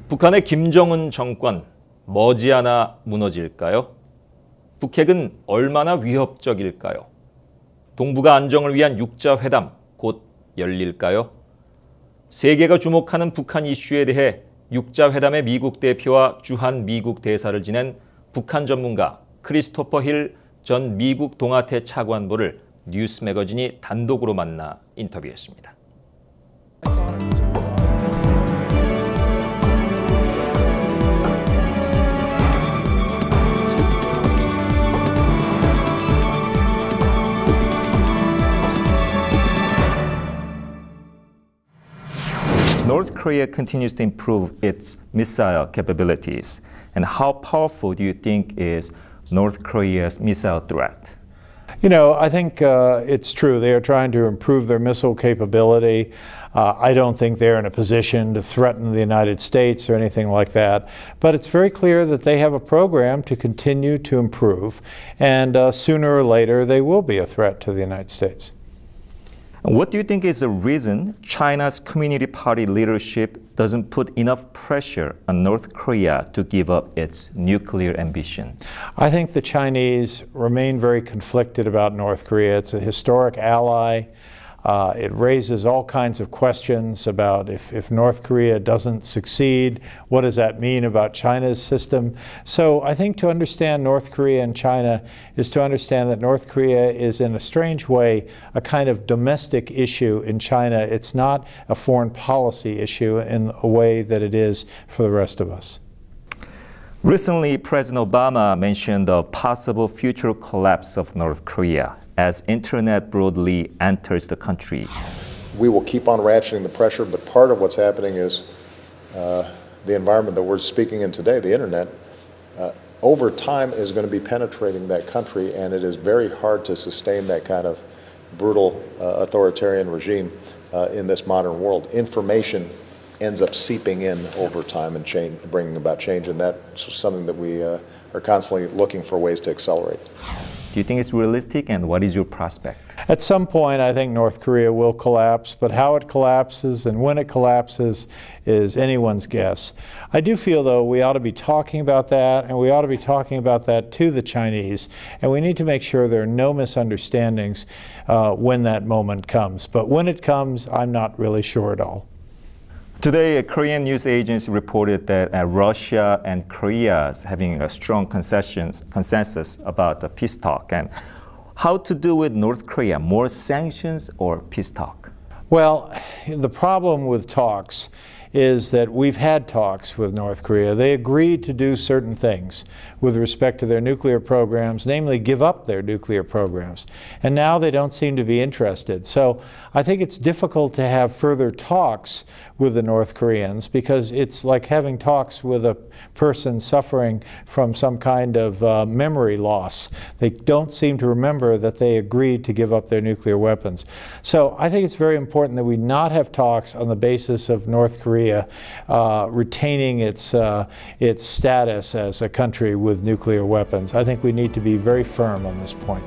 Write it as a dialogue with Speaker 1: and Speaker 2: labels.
Speaker 1: 북한의 김정은 정권 머지않아 무너질까요? 북핵은 얼마나 위협적일까요? 동북아 안정을 위한 육자회담 곧 열릴까요? 세계가 주목하는 북한 이슈에 대해 육자회담의 미국 대표와 주한 미국 대사를 지낸 북한 전문가 크리스토퍼 전 미국 동아태 차관보를 뉴스매거진이 단독으로 만나 인터뷰했습니다. North Korea continues to improve its missile capabilities. And how powerful do you think is North Korea's missile threat?
Speaker 2: You know, I think it's true. They are trying to improve their missile capability. I don't think they're in a position to threaten the United States or anything like that. But it's very clear that they have a program to continue to improve. And sooner or later, they will be a threat to the United States.
Speaker 1: What do you think is the reason China's Communist Party leadership doesn't put enough pressure on North Korea to give up its nuclear ambition?
Speaker 2: I think the Chinese remain very conflicted about North Korea. It's a historic ally. It raises all kinds of questions about if North Korea doesn't succeed, what does that mean about China's system? So I think to understand North Korea and China is to understand that North Korea is in a strange way a kind of domestic issue in China. It's not a foreign policy issue in a way that it is for the rest of us.
Speaker 1: Recently, President Obama mentioned the possible future collapse of North Korea as internet broadly enters the country.
Speaker 3: We will keep on ratcheting the pressure, but part of what's happening is the environment that we're speaking in today, the internet, over time is going to be penetrating that country, and it is very hard to sustain that kind of brutal authoritarian regime in this modern world. Information ends up seeping in over time and bringing about change, and that's something that we are constantly looking for ways to accelerate.
Speaker 1: Do you think it's realistic, and what is your prospect?
Speaker 2: At some point, I think North Korea will collapse, but how it collapses and when it collapses is anyone's guess. I do feel, though, we ought to be talking about that, and we ought to be talking about that to the Chinese, and we need to make sure there are no misunderstandings when that moment comes. But when it comes, I'm not really sure at all.
Speaker 1: Today, a Korean news agency reported that Russia and Korea is having a strong consensus about the peace talk. And how to do with North Korea? More sanctions or peace talk?
Speaker 2: Well, the problem with talks is that we've had talks with North Korea. They agreed to do certain things with respect to their nuclear programs, namely give up their nuclear programs. And now they don't seem to be interested. So I think it's difficult to have further talks with the North Koreans because it's like having talks with a person suffering from some kind of memory loss. They don't seem to remember that they agreed to give up their nuclear weapons. So I think it's very important that we not have talks on the basis of North Korea retaining its status as a country with nuclear weapons. I think we need to be very firm on this point.